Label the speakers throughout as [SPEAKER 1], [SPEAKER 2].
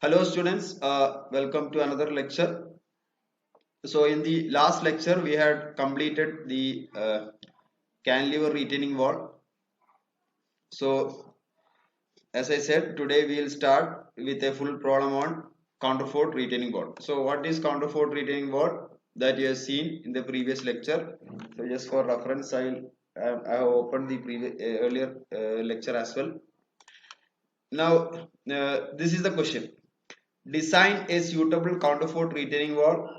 [SPEAKER 1] Hello students, welcome to another lecture. So in the last lecture we had completed the cantilever retaining wall. So as I said, today we will start with a full problem on counterfort retaining wall. So what is counterfort retaining wall? That you have seen in the previous lecture. So just for reference, I have opened the previous earlier lecture as well. Now this is the question. Design a suitable counterfort retaining wall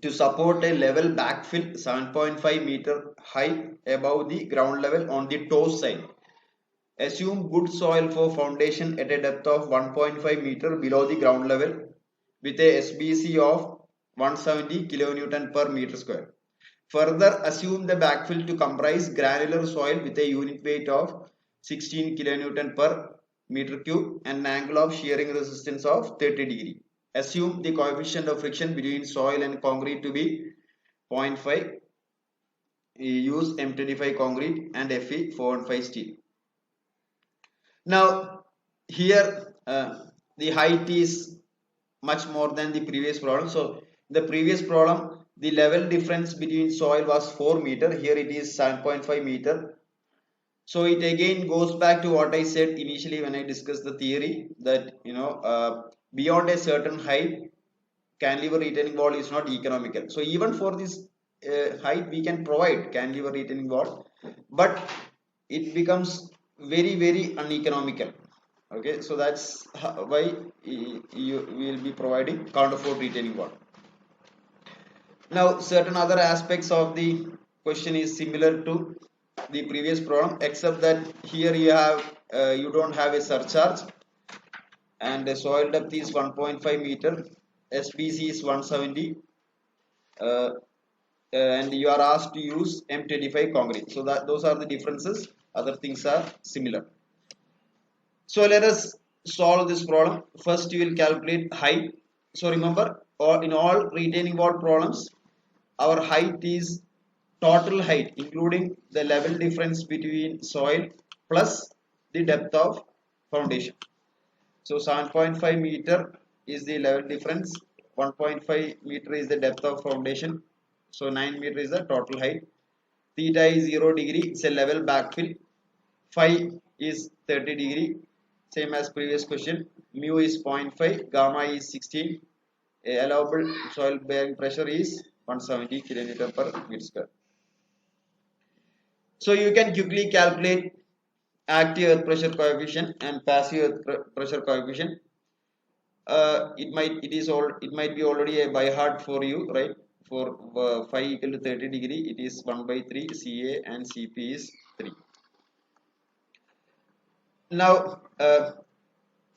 [SPEAKER 1] to support a level backfill 7.5 meter high above the ground level on the toe side. Assume good soil for foundation at a depth of 1.5 meter below the ground level with a SBC of 170 kilonewton per meter square. Further, assume the backfill to comprise granular soil with a unit weight of 16 kilonewton per meter cube and an angle of shearing resistance of 30 degree. Assume the coefficient of friction between soil and concrete to be 0.5. Use M25 concrete and Fe 415 steel. Now here the height is much more than the previous problem. So the previous problem the level difference between soil was 4 meter. Here it is 7.5 meter. So it again goes back to what I said initially when I discussed the theory that beyond a certain height cantilever retaining wall is not economical. So even for this height we can provide cantilever retaining wall, but it becomes very uneconomical. Okay, so that's why you will be providing counterfort retaining wall. Now certain other aspects of the question is similar to the previous problem, except that here you don't have a surcharge and the soil depth is 1.5 meter, SBC is 170, and you are asked to use M25 concrete. So that those are the differences. Other things are similar. So let us solve this problem. First you will calculate height. So remember, in all retaining wall problems, our height is total height including the level difference between soil plus the depth of foundation. So 7.5 meter is the level difference, 1.5 meter is the depth of foundation, so 9 meter is the total height. Theta is 0 degree, it's a level backfill. Phi is 30 degree, same as previous question. Mu is 0.5, gamma is 16. Allowable soil bearing pressure is 170 kilonewton per meter square. So you can quickly calculate active earth pressure coefficient and passive earth pressure coefficient. It might be already a by heart for you, right? For phi equal to 30 degree, it is 1 by 3 Ca and Cp is 3. Now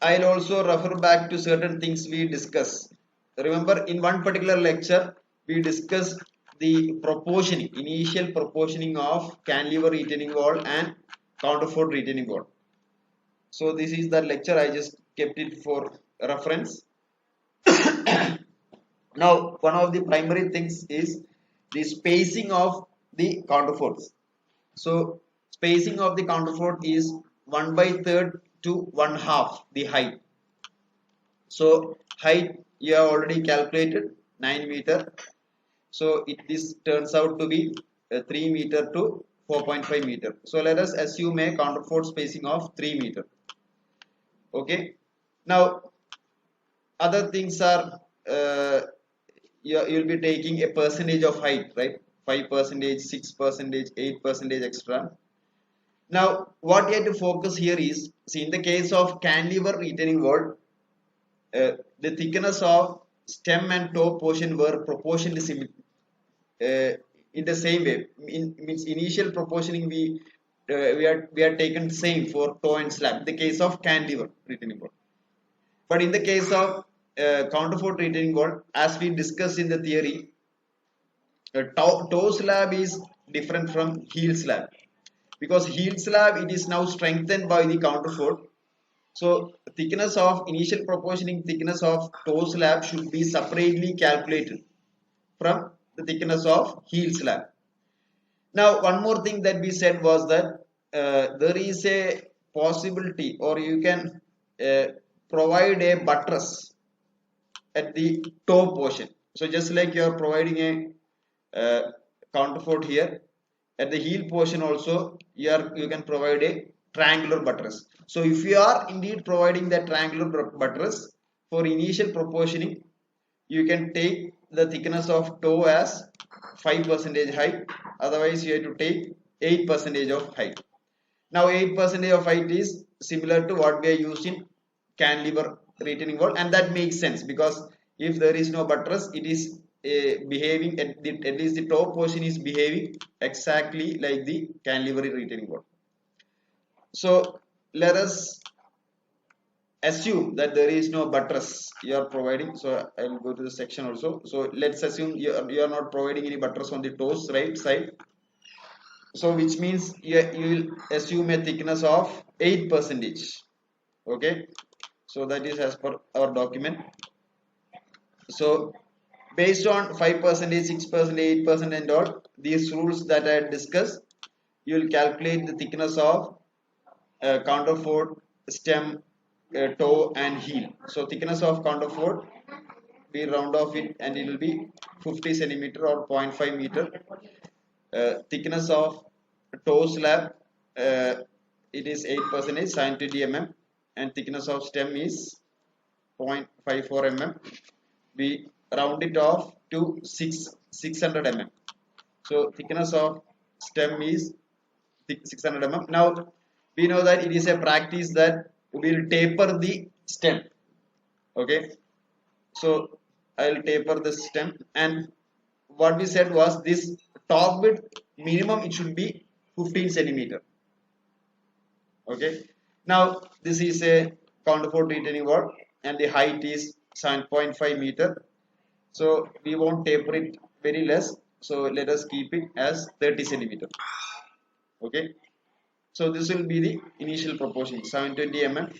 [SPEAKER 1] I'll also refer back to certain things we discussed. Remember, in one particular lecture we discussed the proportioning, initial proportioning of cantilever retaining wall and counterfort retaining wall. So this is the lecture, I just kept it for reference. Now one of the primary things is the spacing of the counterforts. So spacing of the counterfort is 1/3 to 1/2 the height. So height you have already calculated 9 meter. So this turns out to be 3 meter to 4.5 meter. So let us assume a counterfort spacing of 3 meter. Okay. Now other things are you'll be taking a percentage of height, right? 5%, 6%, 8%, etc. Now what you have to focus here is, see, in the case of cantilever retaining wall, the thickness of stem and toe portion were proportionally similar in the same way. Means initial proportioning we are taken same for toe and slab in the case of cantilever retaining wall. But in the case of counterfort retaining wall, as we discussed in the theory, toe slab is different from heel slab, because heel slab it is now strengthened by the counterfort. So thickness of initial proportioning thickness of toe slab should be separately calculated from the thickness of heel slab. Now one more thing that we said was that there is a possibility, or you can provide a buttress at the toe portion. So just like you are providing a counterfort here, at the heel portion also you can provide a triangular buttress. So if you are indeed providing that triangular buttress for initial proportioning, you can take the thickness of toe as 5% height, otherwise you have to take 8% of height. Now 8% of height is similar to what we are used in cantilever retaining wall, and that makes sense because if there is no buttress, it is behaving at least the top portion is behaving exactly like the cantilever retaining wall. So let us assume that there is no buttress you are providing. So I will go to the section also. So let's assume you are not providing any buttress on the toes right side. So which means you will assume a thickness of 8%. Okay, so that is as per our document. So based on 5%, 6%, 8% and all these rules that I discussed, you will calculate the thickness of counterfort, stem, toe and heel. So thickness of counterfort, we round off it and it will be 50 centimeter or 0.5 meter. Thickness of toe slab, it is 8%, 720 mm, and thickness of stem is 0.54 mm. We round it off to 600 mm. So thickness of stem is 600 mm. Now we know that it is a practice that we will taper the stem. Okay, so I will taper the stem, and what we said was this top width minimum it should be 15 centimeter. Okay, now this is a counterfort retaining wall and the height is 7.5 meter. So we won't taper it very less, so let us keep it as 30 centimeter. Okay, so this will be the initial proportion: 720 mm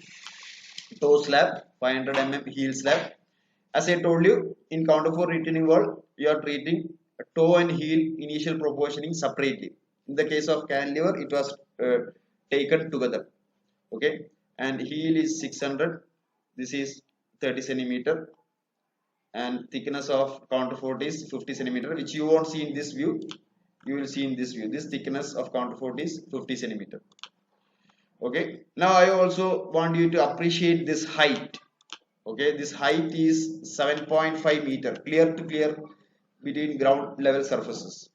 [SPEAKER 1] toe slab, 500 mm heel slab. As I told you, in counterfort retaining wall you are treating toe and heel initial proportioning separately. In the case of cantilever it was taken together. Okay, and heel is 600, this is 30 centimeter, and thickness of counterfort is 50 centimeter, which you won't see in this view, you will see in this view. This thickness of counterfort is 50 centimeter. Okay, now I also want you to appreciate this height. Okay, this height is 7.5 meter, clear to clear between ground level surfaces.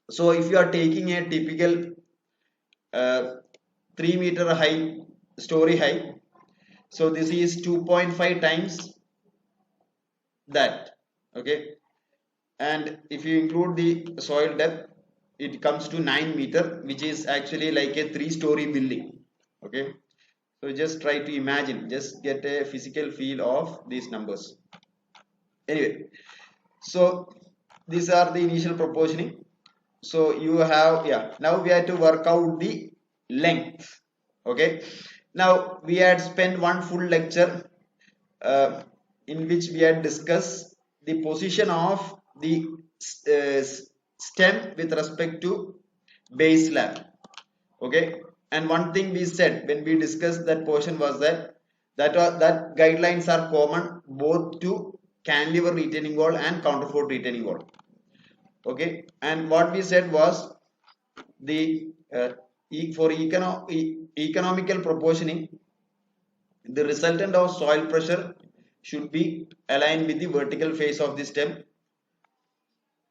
[SPEAKER 1] So if you are taking a typical 3 meter high story height, so this is 2.5 times that. Okay, and if you include the soil depth, it comes to 9 meter, which is actually like a 3-story building. Okay, so just try to imagine, just get a physical feel of these numbers. Anyway, so these are the initial proportioning. So you have, yeah, now we have to work out the length. Okay, now we had spent one full lecture in which we had discussed the position of the stem with respect to base slab. Okay, and one thing we said when we discussed that portion was that that guidelines are common both to cantilever retaining wall and counterfort retaining wall. Okay, and what we said was the for economical proportioning, the resultant of soil pressure should be aligned with the vertical face of the stem.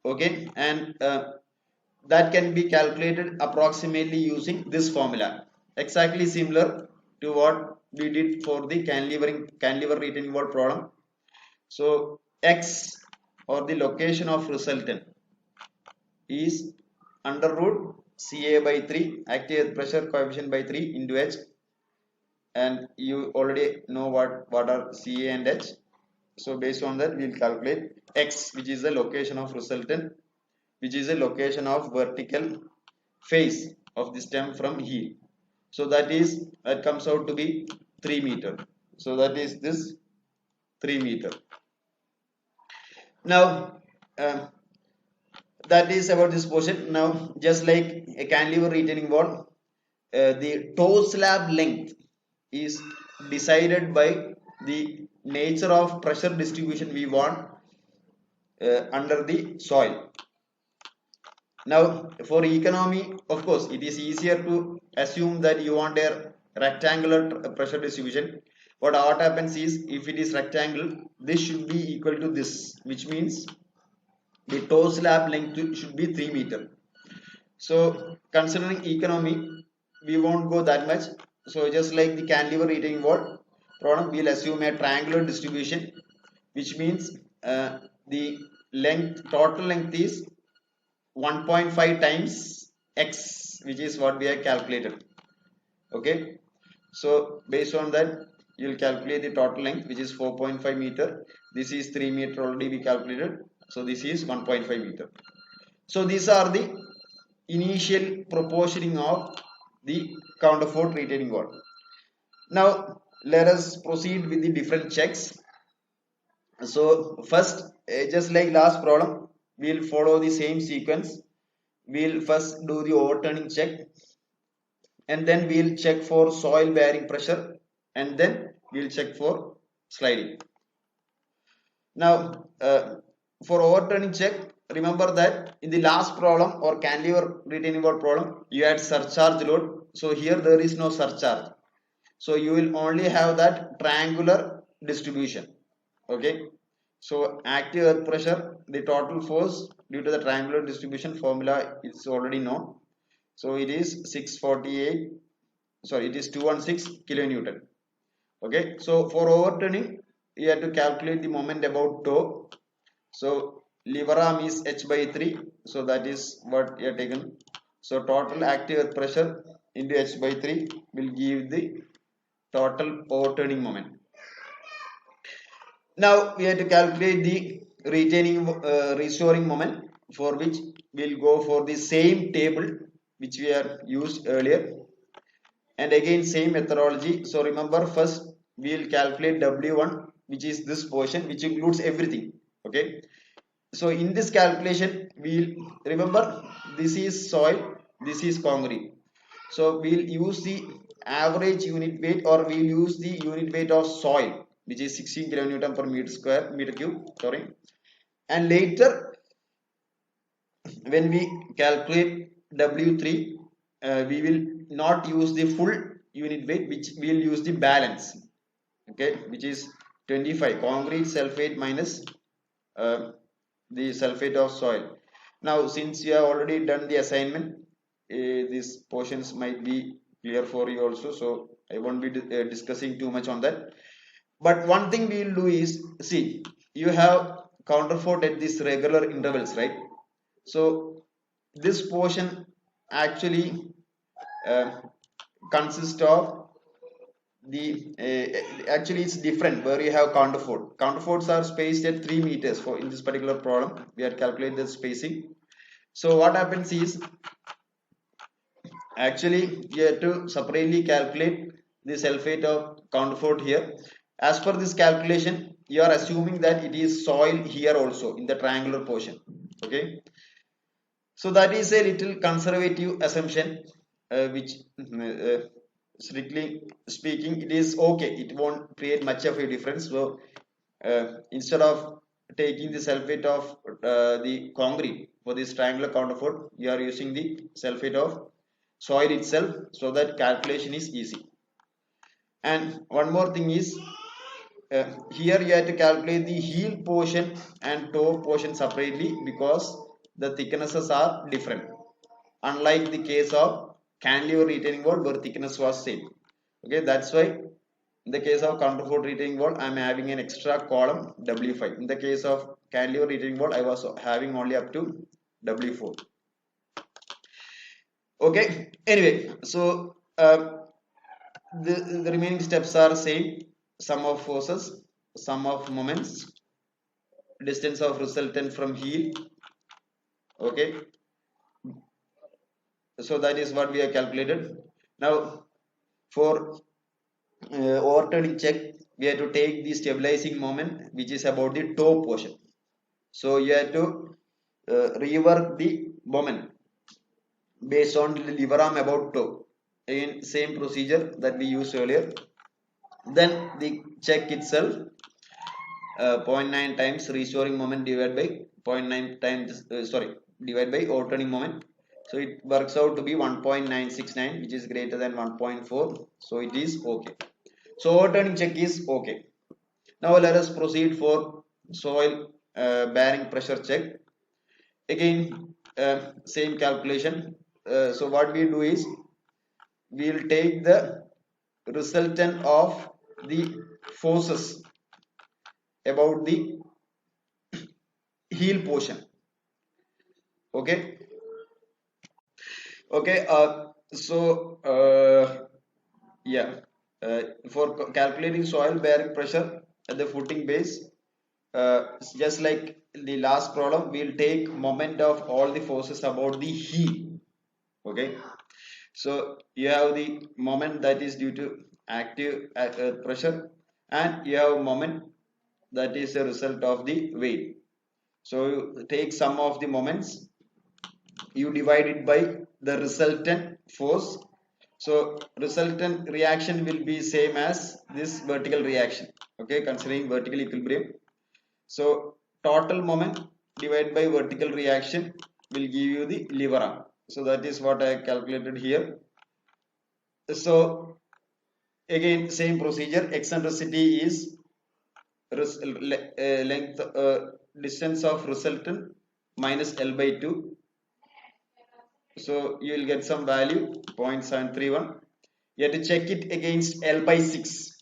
[SPEAKER 1] Okay, and that can be calculated approximately using this formula, exactly similar to what we did for the cantilever retaining wall problem. So x, or the location of resultant, is under root Ca by 3, active pressure coefficient by 3 into h, and you already know what are Ca and h. So based on that we will calculate x, which is the location of resultant, which is the location of vertical face of the stem from heel. So that comes out to be 3 meter. So that is this 3 meter. Now that is about this portion. Now just like a cantilever retaining wall, the toe slab length is decided by the nature of pressure distribution we want under the soil. Now, for economy, of course, it is easier to assume that you want a rectangular pressure distribution. But what happens is, if it is rectangle, this should be equal to this, which means the toe slab length should be 3 meter. So, considering economy, we won't go that much. So, just like the cantilever retaining wall problem, we'll assume a triangular distribution, which means the total length is 1.5 times x, which is what we have calculated. Okay, so based on that, you'll calculate the total length, which is 4.5 meter. This is 3 meter already we calculated, so this is 1.5 meter. So these are the initial proportioning of the counterfort retaining wall. Now let us proceed with the different checks. So first, just like last problem, we'll follow the same sequence. We'll first do the overturning check, and then we'll check for soil bearing pressure, and then we'll check for sliding. Now, for overturning check, remember that in the last problem or cantilever retaining wall problem, you had surcharge load. So here there is no surcharge. So you will only have that triangular distribution. Okay. So active earth pressure, the total force due to the triangular distribution formula is already known. So it is 648. Sorry, it is 216 kilonewton. Okay. So for overturning, you have to calculate the moment about toe. So lever arm is h by 3. So that is what you have taken. So total active earth pressure into h by 3 will give the total overturning moment. Now we have to calculate the restoring moment, for which we'll go for the same table which we have used earlier, and again same methodology. So remember, first we'll calculate W1, which is this portion, which includes everything. Okay, so in this calculation we'll remember, this is soil, this is concrete. So we'll use the average unit weight, or we'll use the unit weight of soil, which is 16 kilonewton per meter cube, sorry. And later, when we calculate W3, we will not use the full unit weight, which we will use the balance. Okay, which is 25 concrete sulfate minus the sulfate of soil. Now, since you have already done the assignment, these portions might be clear for you also, so I won't be discussing too much on that. But one thing we will do is, see, you have counterfort at these regular intervals, right? So this portion actually consists of the actually it's different where you have counterforts are spaced at 3 meters. For in this particular problem we have calculated the spacing. So what happens is, actually you have to separately calculate the sulfate of counterfort here. As per this calculation, you are assuming that it is soil here also in the triangular portion. Okay, so that is a little conservative assumption, which strictly speaking it is okay, it won't create much of a difference. So instead of taking the sulfate of the concrete for this triangular counterfort, you are using the sulfate of soil itself, so that calculation is easy. And one more thing is, here you have to calculate the heel portion and toe portion separately, because the thicknesses are different, unlike the case of cantilever retaining wall where thickness was same. Okay, that's why in the case of counterfort retaining wall I am having an extra column W5. In the case of cantilever retaining wall I was having only up to W4. Okay, anyway, so the remaining steps are same: sum of forces, sum of moments, distance of resultant from heel. Okay, so that is what we have calculated. Now for overturning check, we have to take the stabilizing moment, which is about the toe portion. So you have to rework the moment based on the lever arm about toe. Again, same procedure that we used earlier. Then the check itself, 0.9 times restoring moment divided by 0.9 times divided by overturning moment. So it works out to be 1.969, which is greater than 1.4. So it is okay. So overturning check is okay. Now let us proceed for soil bearing pressure check. Again, same calculation. So what we do is we will take the resultant of the forces about the heel portion. Okay. Okay. Yeah, for calculating soil bearing pressure at the footing base, just like the last problem, we'll take moment of all the forces about the heel. Okay, so you have the moment that is due to active earth pressure, and you have moment that is a result of the weight. So you take sum of the moments, you divide it by the resultant force. So resultant reaction will be same as this vertical reaction. Okay, considering vertical equilibrium. So total moment divided by vertical reaction will give you the lever arm. So that is what I calculated here. So again same procedure. Eccentricity is length distance of resultant minus L by 2. So you will get some value 0.731. You have to check it against L by 6.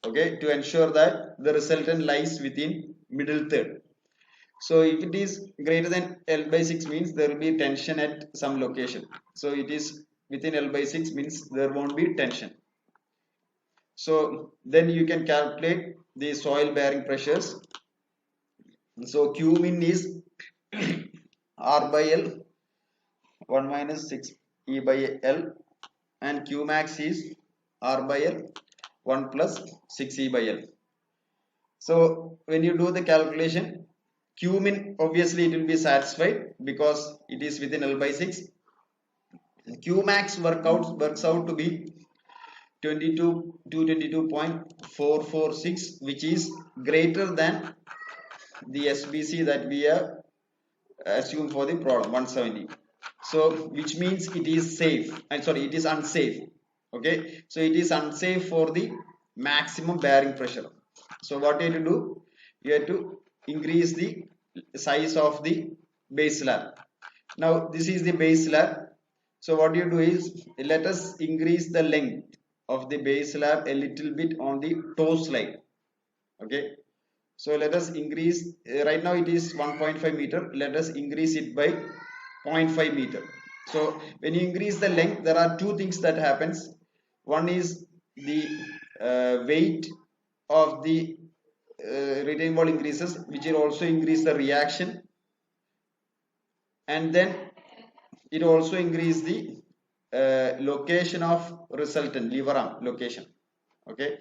[SPEAKER 1] Okay, to ensure that the resultant lies within middle third. So if it is greater than L by 6 means there will be tension at some location. So it is within L by 6 means there won't be tension. So then you can calculate the soil bearing pressures. So Q min is R by L 1 minus 6 E by L, and Q max is R by L 1 plus 6 E by L. So when you do the calculation, Q min obviously it will be satisfied because it is within L by 6. Q max works out to be 222.446, which is greater than the SBC that we have assumed for the problem 170. So which means it is safe. I'm sorry, it is unsafe. Okay, so it is unsafe for the maximum bearing pressure. So what you have to do? You have to increase the size of the base slab. Now this is the base slab. So what you do is let us increase the length of the base slab a little bit on the toe slide. Okay, so let us increase, right now it is 1.5 meter, let us increase it by 0.5 meter. So when you increase the length, there are two things that happens. One is the weight of the retaining wall increases, which will also increase the reaction, and then it also increase the location of resultant lever arm location. Okay,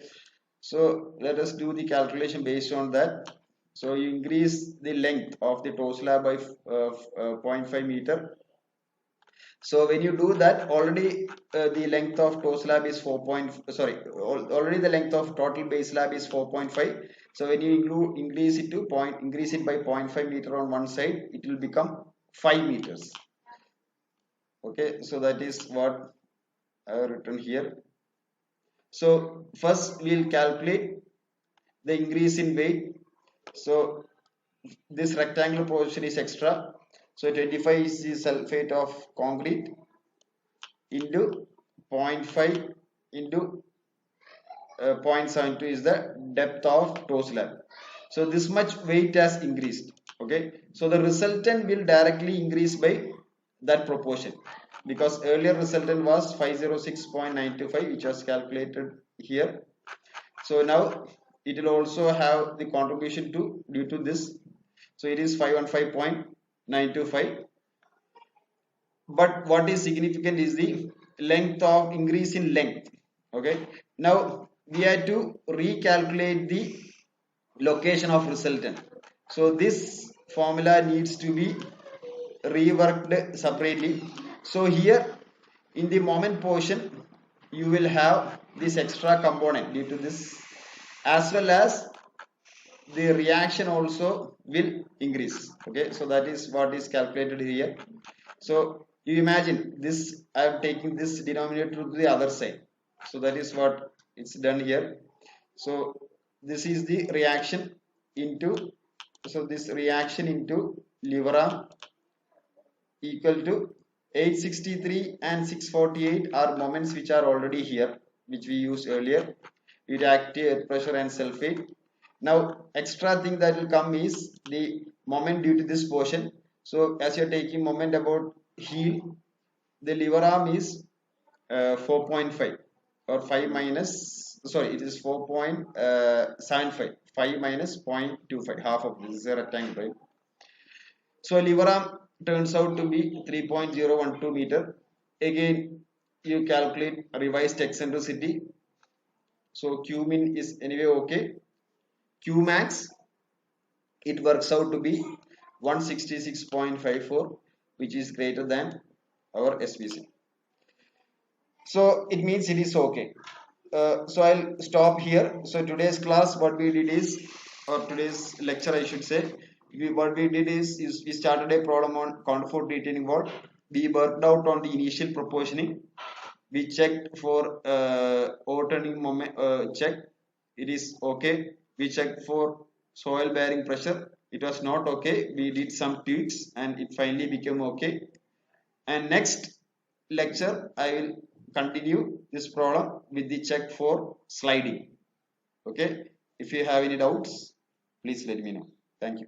[SPEAKER 1] so let us do the calculation based on that. So you increase the length of the toe slab by 0.5 meter. So when you do that, already the length of toe slab is already the length of total base slab is 4.5. So when you increase it by 0.5 meter on one side, it will become 5 meters. Okay, so that is what I have written here. So first we will calculate the increase in weight. So this rectangular portion is extra. So 25 is the sulfate of concrete into 0.5 into 0.72 is the depth of toe slab. So this much weight has increased. Okay, so the resultant will directly increase by that proportion, because earlier resultant was 506.925, which was calculated here. So now it will also have the contribution to due to this. So it is 515.925. But what is significant is the length of increase in length. Okay, now we have to recalculate the location of resultant. So this formula needs to be reworked separately. So here in the moment portion you will have this extra component due to this, as well as the reaction also will increase. Okay, so that is what is calculated here. So you imagine this, I am taking this denominator to the other side, so that is what it's done here. So this is the reaction into, so this reaction into lever arm equal to 863 and 648 are moments which are already here, which we used earlier, reactive pressure and sulfate. Now extra thing that will come is the moment due to this portion. So as you are taking moment about heel, the lever arm is 4.5 or 5 minus, sorry, it is 4.75, 5 minus 0.25, half of this is a rectangle, right? So lever arm turns out to be 3.012 meter. Again, you calculate revised eccentricity. So Q min is anyway okay. Q max, it works out to be 166.54, which is greater than our SVC. So it means it is okay. So I'll stop here. So today's class, what we did is, or today's lecture I should say, what we did is we started a problem on counterfort retaining wall. We worked out on the initial proportioning. We checked for overturning moment, check, it is okay. We checked for soil bearing pressure, it was not okay. We did some tweaks and it finally became okay. And next lecture I will continue this problem with the check for sliding. Okay, if you have any doubts, please let me know. Thank you.